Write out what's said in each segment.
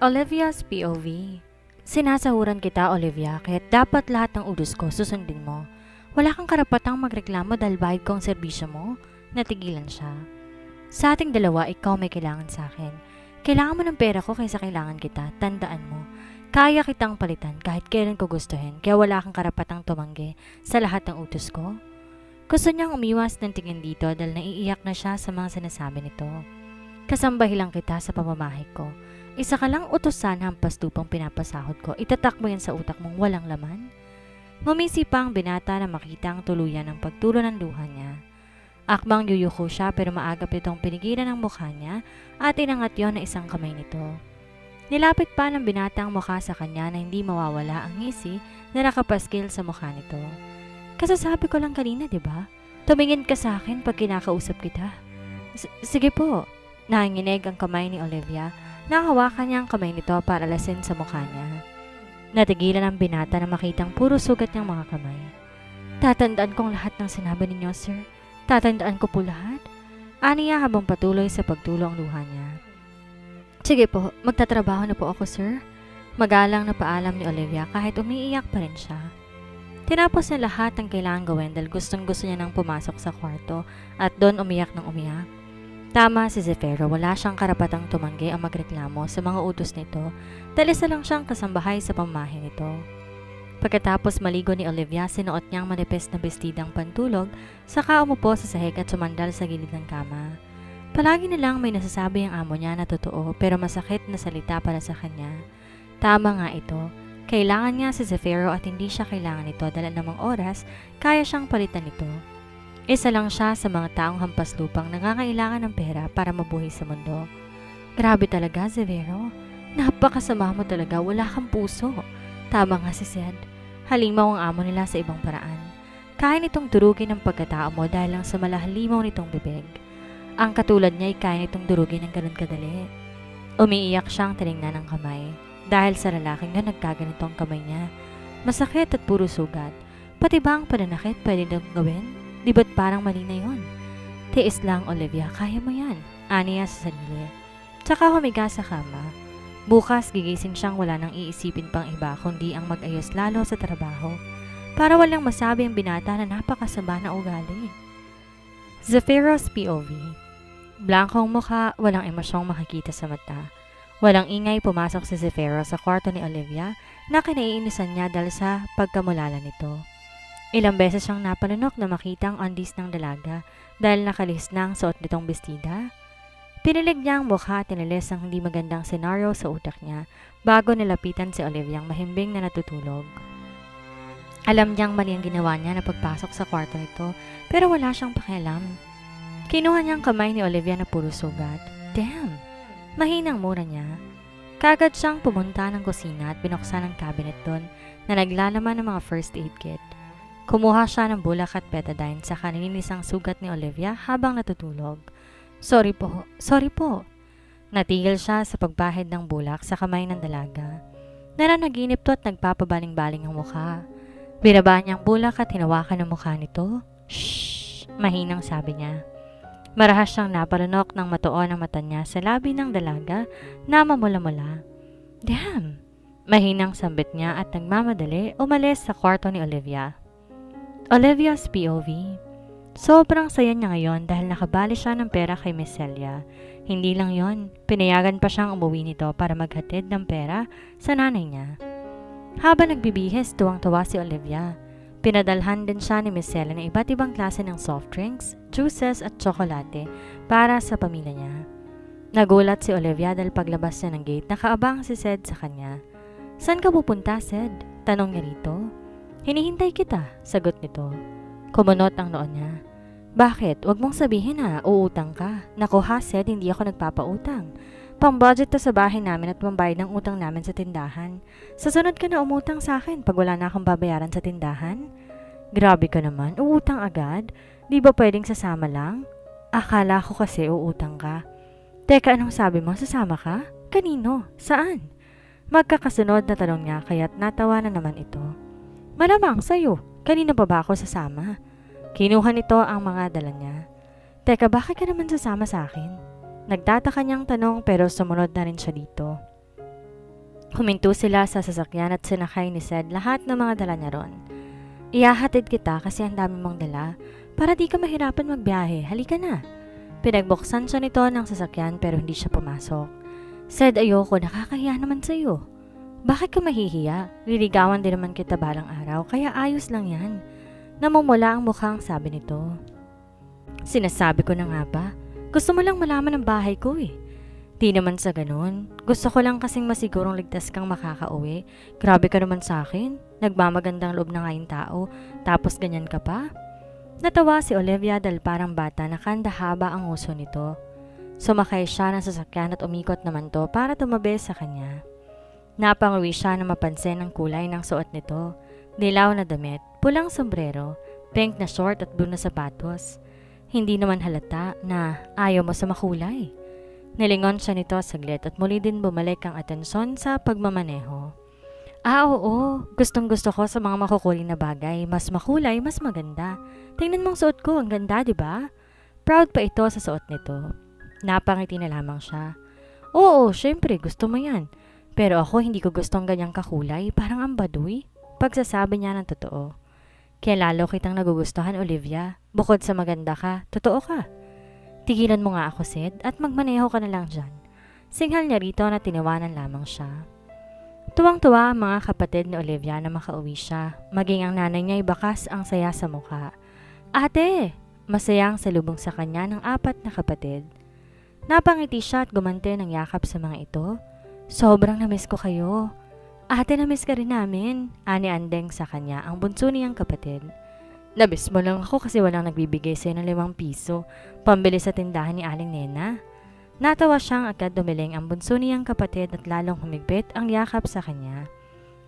Olivia's POV. Sinasahuran kita, Olivia, kaya't dapat lahat ng utos ko susundin mo. Wala kang karapatang magreklamo dahil bayad ko ang serbisyo mo. Natigilan siya. Sa ating dalawa, ikaw may kailangan sa akin. Kailangan mo ng pera ko kaysa kailangan kita. Tandaan mo. Kaya kitang palitan kahit kailan ko gustuhin, kaya wala kang karapatang tumanggi sa lahat ng utos ko. Gusto niyang umiwas ng tingin dito dahil naiiyak na siya sa mga sinasabi nito. Kasambahi lang kita sa pamamahay ko. Isa ka lang utusan hampas lupang pinapasahod ko. Itatak mo yan sa utak mong walang laman. Ngumisi pa ang binata na makita ang tuluyan ng pagtulo ng luha niya. Akmang yuyuko siya pero maagap itong pinigilan ang mukha niya at inangat yon na isang kamay nito. Nilapit pa ng binata ang mukha sa kanya na hindi mawawala ang ngisi na nakapaskil sa mukha nito. Kasasabi ko lang kanina, diba? Tumingin ka sa akin pag kinakausap kita. Sige po. Nanginginig ang kamay ni Olivia. Nakahawakan niya ang kamay nito para alasin sa mukha niya. Natigilan ang binata na makitang puro sugat niyang mga kamay. Tatandaan kong lahat ng sinabi ninyo, sir. Tatandaan ko po lahat. Aniya habang patuloy sa pagtulo ang luha niya. Sige po, magtatrabaho na po ako, sir. Magalang na paalam ni Olivia kahit umiiyak pa rin siya. Tinapos niya lahat ang kailangan gawin dahil gustong-gusto niya nang pumasok sa kwarto at doon umiyak ng umiyak. Tama si Zefiro, wala siyang karapatang tumanggi ang magreklamo sa mga utos nito dahil isa lang siyang kasambahay sa pamamahay nito. Pagkatapos maligo ni Olivia, sinuot niyang manipis na bestidang pantulog, saka umupo sa sahig at sumandal sa gilid ng kama. Palagi nilang may nasasabi ang amo niya na totoo pero masakit na salita para sa kanya. Tama nga ito, kailangan niya si Zefiro at hindi siya kailangan nito dahil namang oras, kaya siyang palitan nito. Isa lang siya sa mga taong hampas lupang nangangailangan ng pera para mabuhay sa mundo. Grabe talaga, Zefiro. Napakasama mo talaga, wala kang puso. Tama nga si Zed. Halimaw ang amo nila sa ibang paraan. Kaya nitong durugin ang pagkatao mo dahil lang sa malahalimaw nitong bibig. Ang katulad niya ay kaya nitong durugin ng ganun kadali. Umiiyak siyang tinignan ng kamay. Dahil sa lalaking na nagkaganito ang kamay niya. Masakit at puro sugat. Pati ba ang pananakit pwede nang gawin? Di ba't parang mali na yun? Tiis lang, Olivia. Kaya mo yan. Aniya sa sarili. Tsaka humiga sa kama. Bukas gigising siyang wala nang iisipin pang iba kundi ang mag-ayos lalo sa trabaho. Para walang masabi ang binata na napakasama na ugali. Zefiro's POV. Blankong mukha, walang emosyong makikita sa mata. Walang ingay, pumasok si Zefiro sa kwarto ni Olivia na kinaiinisan niya dahil sa pagkamulala nito. Ilang beses siyang napalunok na makita ang undies ng dalaga dahil nakalis na ang suot nitong bestida. Pinilig niya ang mukha at tinilis ang hindi magandang senaryo sa utak niya bago nilapitan si Olivia ang mahimbing na natutulog. Alam niyang mali ang ginawa niya na pagpasok sa kwarto nito pero wala siyang pakialam. Kinuha niyang kamay ni Olivia na puro sugat. Damn! Mahinang mura niya. Kagad siyang pumunta ng kusina at binuksan ang cabinet doon na naglalaman ng mga first aid kit. Kumuha siya ng bulak at betadine sa kanininis ang sugat ni Olivia habang natutulog. Sorry po. Natigil siya sa pagbahid ng bulak sa kamay ng dalaga. Nananaginip to at nagpapabaling-baling ang mukha. Binaba niyang bulak at hinawakan ang mukha nito. Shhh! Mahinang sabi niya. Marahas siyang napalunok ng matuon ang mata niya sa labi ng dalaga na mamula-mula. Damn! Mahinang sambit niya at nagmamadali umalis sa kwarto ni Olivia. Olivia's POV. Sobrang saya niya ngayon dahil nakabali siya ng pera kay Miss Celia. Hindi lang yon, pinayagan pa siyang umuwi nito para maghatid ng pera sa nanay niya. Habang nagbibihis, tuwang-tuwa si Olivia. Pinadalhan din siya ni Miss Celia ng iba't ibang klase ng soft drinks, juices at tsokolate para sa pamilya niya. Nagulat si Olivia dahil paglabas niya ng gate, nakaabang si Zed sa kanya. Saan ka pupunta, Zed? Tanong niya rito. Hinihintay kita, sagot nito. Kumunot ang noon niya. Bakit? Huwag mong sabihin na, uutang ka. Naku ha, Zed, hindi ako nagpapautang. Pang-budget to sa bahay namin at pambayad ng utang namin sa tindahan. Sa sunod ka na umutang sa akin pag wala na akong babayaran sa tindahan? Grabe ka naman, uutang agad? Di ba pwedeng sasama lang? Akala ko kasi uutang ka. Teka, anong sabi mo? Sasama ka? Kanino? Saan? Magkakasunod na tanong niya kaya't natawa na naman ito. Malamang sa'yo. Kanino pa ba ako sasama? Kinuha nito ang mga dala niya. Teka, bakit ka naman sasama sa akin? Nagtataka niyang tanong pero sumunod na rin siya dito. Huminto sila sa sasakyan at sinakay ni Sed lahat ng mga dala niya ron. Ihahatid kita kasi ang dami mong dala para di ka mahirapan magbiyahe. Halika na. Pinagbuksan siya nito ng sasakyan pero hindi siya pumasok. Sed, ayoko, nakakahiya naman sa'yo. Bakit ka mahihiya? Liligawan din naman kita balang araw kaya ayos lang yan. Namumula ang mukhang sabi nito. Sinasabi ko na nga ba? Gusto mo lang malaman ang bahay ko eh. Di naman sa ganun. Gusto ko lang kasing masigurong ligtas kang makakauwi. Grabe ka naman sa akin. Nagmamagandang loob na nga yung tao. Tapos ganyan ka pa? Natawa si Olivia dahil parang bata na kandahaba ang uso nito. Sumakay siya ng sasakyan at umikot naman to para tumabi sa kanya. Napanguwi siya na mapansin ang kulay ng suot nito. Dilaw na damit, pulang sombrero, pink na short at blue na sapatos. Hindi naman halata na ayaw mo sa makulay. Nilingon siya nito saglit at muli din bumalik ang atensyon sa pagmamaneho. Oo, gustong gusto ko sa mga makukulay na bagay. Mas makulay, mas maganda. Tingnan mong suot ko, ang ganda, di ba? Proud pa ito sa suot nito. Napangiti na lamang siya. Oo, syempre, gusto mo yan. Pero ako hindi ko gustong ganyang kakulay, parang ang baduy. Pagsasabi niya ng totoo. Kaya lalo kitang nagugustuhan, Olivia. Bukod sa maganda ka, totoo ka. Tigilan mo nga ako, Sid, at magmaneho ka na lang dyan. Singhal niya rito na tinawanan lamang siya. Tuwang-tuwa ang mga kapatid ni Olivia na makauwi siya. Maging ang nanay niya ay bakas ang saya sa mukha. Ate! Masayang salubong sa kanya ng 4 na kapatid. Napangiti siya at gumante ng yakap sa mga ito. Sobrang namiss ko kayo. Ate, namiss ka rin namin. Ani Andeng sa kanya ang bunso niyang kapatid. Namiss mo lang ako kasi walang nagbibigay sa'yo ng 5 piso. Pambili sa tindahan ni Aling Nena. Natawa siyang agad dumiling ang bunso niyang kapatid at lalong humigpit ang yakap sa kanya.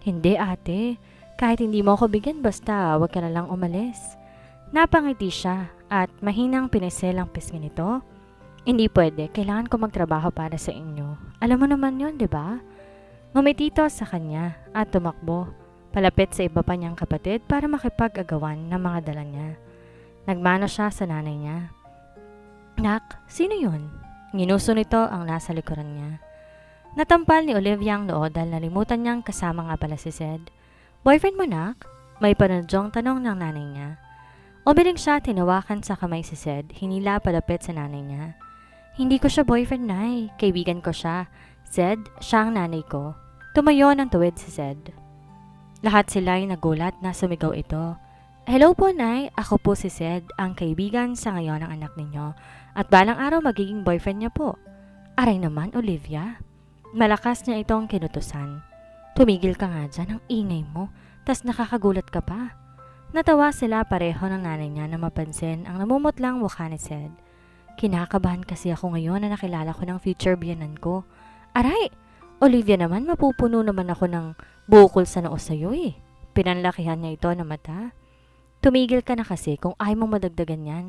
Hindi ate, kahit hindi mo ako bigyan basta wag ka na lang umalis. Napangiti siya at mahinang pinisel ang pisngi nito. Hindi pwede, kailangan ko magtrabaho para sa inyo. Alam mo naman yun, di ba? Ngumitito sa kanya at tumakbo. Palapit sa iba pa niyang kapatid para makipag-agawan ng mga dala niya. Nagmano siya sa nanay niya. Nak, sino yun? Ginuso nito ang nasa likuran niya. Natampal ni Olivia ang noo dahil nalimutan niyang kasama nga pala si Sed. Boyfriend mo, Nak? May panudyong tanong ng nanay niya. Umiling siya, tinawakan sa kamay si Sed, hinila palapit sa nanay niya. Hindi ko siya boyfriend, Nay. Kaibigan ko siya. Sed, siya ang nanay ko. Tumayo ng tuwid si Sed. Lahat sila ay nagulat na sumigaw ito. Hello po, Nay. Ako po si Sed, ang kaibigan sa ngayon ng anak ninyo. At balang araw magiging boyfriend niya po. Aray naman, Olivia. Malakas niya itong kinutusan. Tumigil ka nga dyan, ang ingay mo. Tas nakakagulat ka pa. Natawa sila pareho ng nanay niya na mapansin ang namumutlang mukha ni Sed. Kinakabahan kasi ako ngayon na nakilala ko ng future biyanan ko. Aray! Olivia naman, mapupuno naman ako ng bukol sa noo sa'yo eh. Pinanlakihan niya ito na mata. Tumigil ka na kasi kung ayaw mong madagdagan yan.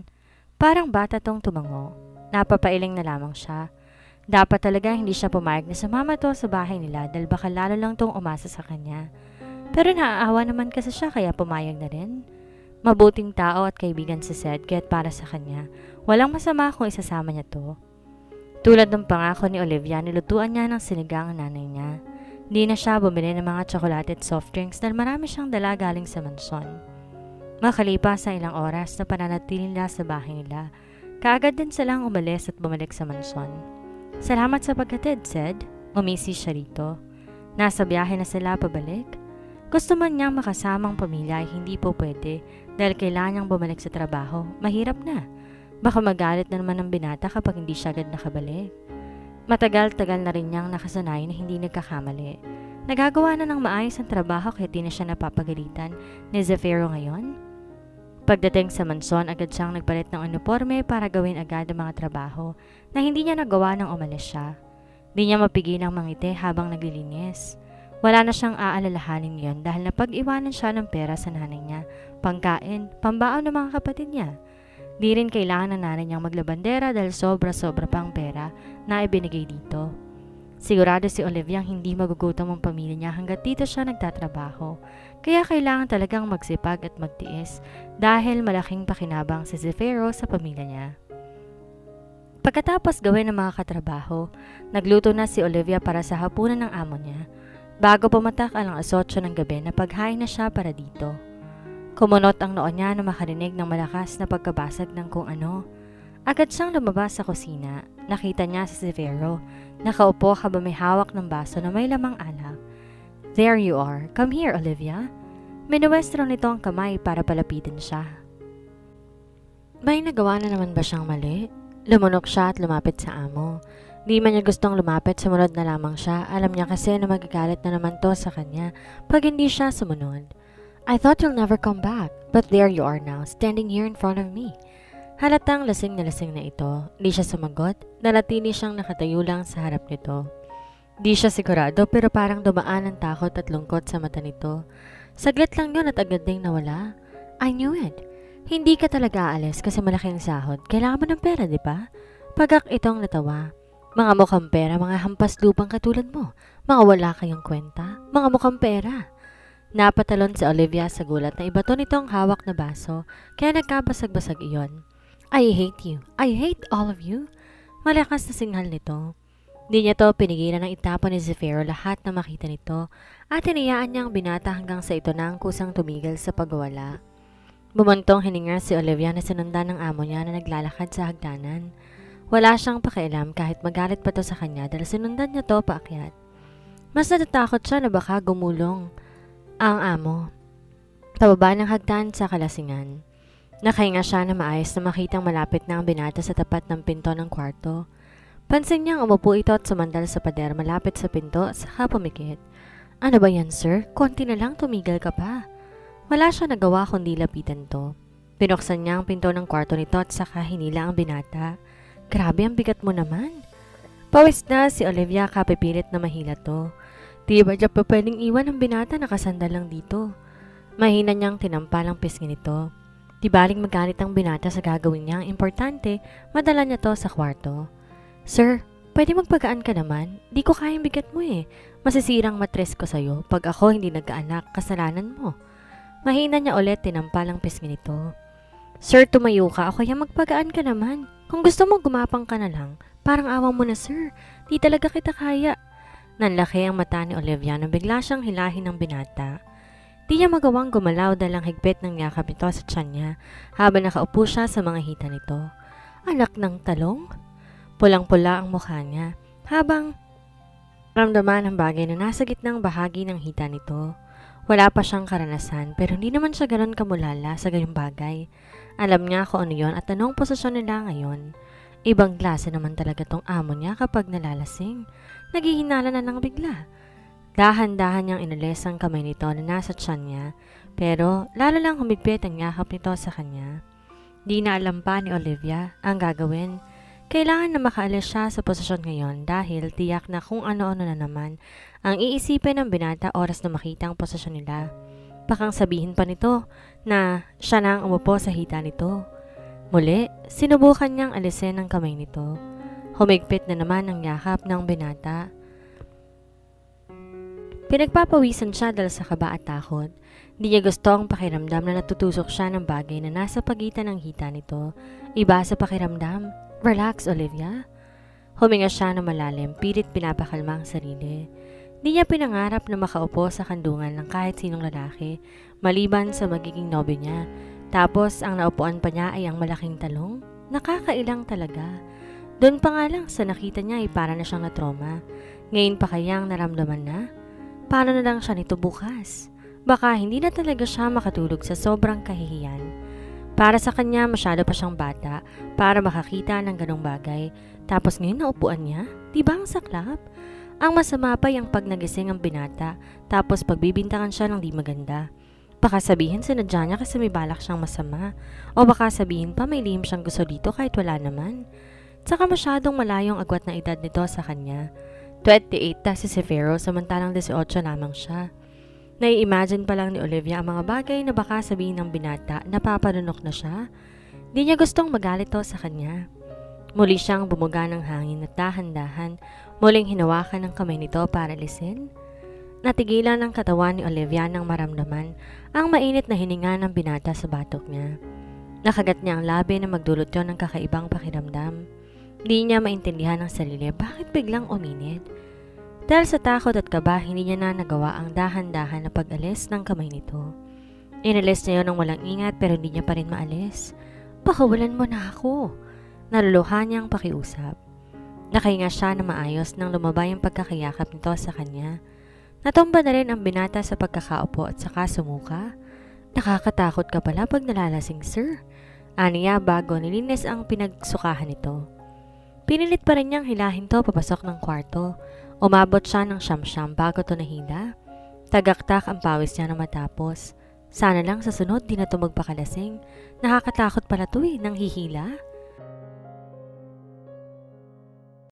Parang bata tong tumango. Napapailing na lamang siya. Dapat talaga hindi siya pumayag na sumama to sa bahay nila dahil baka lalo lang tong umasa sa kanya. Pero naaawa naman kasi siya kaya pumayag na rin. Mabuting tao at kaibigan si Sed kaya't para sa kanya. Walang masama kung isasama niya to. Tulad ng pangako ni Olivia, nilutuan niya ng sinigang ang nanay niya. Hindi na siya bumili ng mga tsokolate at soft drinks dahil marami siyang dala galing sa mansyon. Makalipas ang ilang oras na pananatili nila sa bahay nila, kaagad din silang umalis at bumalik sa mansyon. Salamat sa paghatid, Sed. Umisi siya rito. Nasa biyahe na sila pabalik. Gusto man niyang makasamang pamilya ay hindi po pwede dahil kailangan niyang bumalik sa trabaho. Mahirap na. Baka magalit na naman ang binata kapag hindi siya agad nakabalik. Matagal-tagal na rin niyang nakasanay na hindi nagkakamali. Nagagawa na ng maayos ang trabaho kaya di na siya napapagalitan ni Zafiro ngayon. Pagdating sa mansyon, agad siyang nagpalit ng uniforme para gawin agad ang mga trabaho na hindi niya nagawa nang umalis siya. Di niya mapigilang mangiti habang naglilinis. Wala na siyang aalalahanin yon dahil napag-iwanan siya ng pera sa nanay niya, pangkain, pambaon ng mga kapatid niya. Di rin kailangan ng nanay niyang maglabandera dahil sobra-sobra pang pera na ibinigay dito. Sigurado si Olivia ang hindi magugutom ang pamilya niya hanggat dito siya nagtatrabaho. Kaya kailangan talagang magsipag at magtiis dahil malaking pakinabang si Zafiro sa pamilya niya. Pagkatapos gawin ng mga katrabaho, nagluto na si Olivia para sa hapunan ng amo niya. Bago pumatak alang 8 ng gabi, napaghain na siya para dito. Kumunot ang noo niya na makarinig ng malakas na pagkabasag ng kung ano. Agad siyang lumabas sa kusina. Nakita niya si Severo. Nakaupo habang may hawak ng baso na may lamang alak. "There you are. Come here, Olivia." Minuwestro nito ang kamay para palapitin siya. May nagawa na naman ba siyang mali? Lumunok siya at lumapit sa amo. Di man niya gustong lumapit, sumunod na lamang siya. Alam niya kasi na magagalit na naman to sa kanya pag hindi siya sumunod. "I thought you'll never come back, but there you are now, standing here in front of me." Halatang lasing na ito. Di siya sumagot. Nanatili siyang nakatayo lang sa harap nito. Di siya sigurado pero parang dumaan ang takot at lungkot sa mata nito. Saglit lang yun at agad ding nawala. "I knew it. Hindi ka talaga aalis kasi malaking sahod. Kailangan mo ng pera, di ba?" Pagak itong natawa. "Mga mukhang pera, mga hampas lupang katulad mo. Mga wala kayong kwenta. Mga mukhang pera." Napatalon si Olivia sa gulat na ibato nito ang hawak na baso, kaya nagkabasag-basag iyon. "I hate you. I hate all of you." Malakas na singhal nito. Di niya to pinigilan ng itapon ni Zefiro lahat na makita nito at hinayaan niya ang binata hanggang sa ito na ang kusang tumigil sa pagwawala. Bumuntong hininga si Olivia na sinundan ng amo niya na naglalakad sa hagdanan. Wala siyang pakialam kahit magalit pa to sa kanya dahil sinundan niya to paakyat. Mas natatakot siya na baka gumulong ang amo. Pababa ng hagdan sa kalasingan. Nakahinga siya na maayos na makitang malapit na ang binata sa tapat ng pinto ng kwarto. Pansin niyang umupo ito at sumandal sa pader malapit sa pinto at saka pumikit. "Ano ba yan, sir? Konti na lang, tumigil ka pa." Wala siya nagawa kundi lapitan to. Pinuksan niya ang pinto ng kwarto nito at saka hinila ang binata. "Grabe, ang bigat mo naman." Pawis na si Olivia kapipilit na mahila to. Di ba niya pa pwedeng iwan ang binata nakasandal lang dito? Mahina niyang tinampal ang pisngi nito. Di baling magalit ang binata sa gagawin niya, ang importante, madala niya to sa kwarto. "Sir, pwede magpagaan ka naman? Di ko kayang bigat mo eh. Masisirang matres ko sa'yo. Pag ako hindi nagkaanak, kasalanan mo." Mahina niya ulit tinampal ang pisngi nito. "Sir, tumayo ka o kaya magpagaan ka naman. Kung gusto mo, gumapang ka na lang. Parang awa mo na, sir. Di talaga kita kaya." Nanlaki ang mata ni Olivia nang bigla siyang hilahin ng binata. Di niya magawang gumalaw dahil ang higpit ng yakap nito sa tiyan niya habang nakaupo siya sa mga hita nito. Anak ng talong? Pulang-pula ang mukha niya habang ramdaman ang bagay na nasa gitnang bahagi ng hita nito. Wala pa siyang karanasan pero hindi naman siya ganoon kamulala sa ganyang bagay. Alam niya kung ano yon at anong posisyon nila ngayon. Ibang klase naman talaga tong amo niya kapag nalalasing. Naghihinala na ng bigla. Dahan-dahan niyang inalis ang kamay nito na nasa tiyan niya pero lalo lang humigpit ang yakap nito sa kanya. Di na alam pa ni Olivia ang gagawin. Kailangan na makaalis siya sa posisyon ngayon dahil tiyak na kung ano-ano na naman ang iisipin ng binata oras na makita ang posisyon nila. Bakang sabihin pa nito na siya na ang umupo sa hita nito. Muli, sinubukan niyang alisin ang kamay nito. Humigpit na naman ang yakap ng binata. Pinagpapawisan siya dahil sa kaba at takot. Di niya gusto ang pakiramdam na natutusok siya ng bagay na nasa pagitan ng hita nito. Iba sa pakiramdam. "Relax, Olivia." Huminga siya na malalim, pilit pinapakalma ang sarili. Di niya pinangarap na makaupo sa kandungan ng kahit sinong lalaki, maliban sa magiging nobyo niya. Tapos ang naupuan pa niya ay ang malaking talong. Nakakailang talaga. Doon pa nga lang sa nakita niya ay para na siyang na-trauma. Ngayon pa kayang naramdaman na? Paano na lang siya nito bukas? Baka hindi na talaga siya makatulog sa sobrang kahihiyan. Para sa kanya masyado pa siyang bata para makakita ng ganong bagay. Tapos ngayon naupuan niya? Diba ang saklap? Ang masama pa yung pag nagising ang binata tapos pagbibintangan siya ng di maganda. Baka sabihin sinadya niya kasi may balak siyang masama. O baka sabihin pa may lihim siyang gusto dito kahit wala naman. Tsaka masyadong malayong agwat na edad nito sa kanya. 28 ta si Severo samantalang 18 lamang siya. Nai-imagine pa lang ni Olivia ang mga bagay na baka sabihin ng binata na papanunok na siya. Di niya gustong magalit to sa kanya. Muli siyang bumuga ng hangin at dahan-dahan muling hinawakan ng kamay nito para alisin. Natigilan ang katawan ni Olivia nang maramdaman ang mainit na hininga ng binata sa batok niya. Nakagat niya ang labi na magdulot yon ng kakaibang pakiramdam. Di niya maintindihan ang sarili bakit biglang uminit. Dahil sa takot at kaba, hindi niya na nagawa ang dahan-dahan na pag-alis ng kamay nito. Inalis niya yun ng walang ingat pero hindi niya pa rin maalis. Pakawalan mo na ako. Naluluha niyang pakiusap. Nakahinga siya na maayos nang lumabay ang pagkakayakap nito sa kanya. Natumba na rin ang binata sa pagkakaupo at saka sumuka. Nakakatakot ka pala pag nalalasing, sir. Aniya bago nilinis ang pinagsukahan nito. Pinilit pa rin niyang hilahin to papasok ng kwarto. Umabot siya ng siyam-siyam bago to nahila. Tagaktak ang pawis niya na matapos. Sana lang sa sunod di na to magpakalasing. Nakakatakot pala to nang hihila.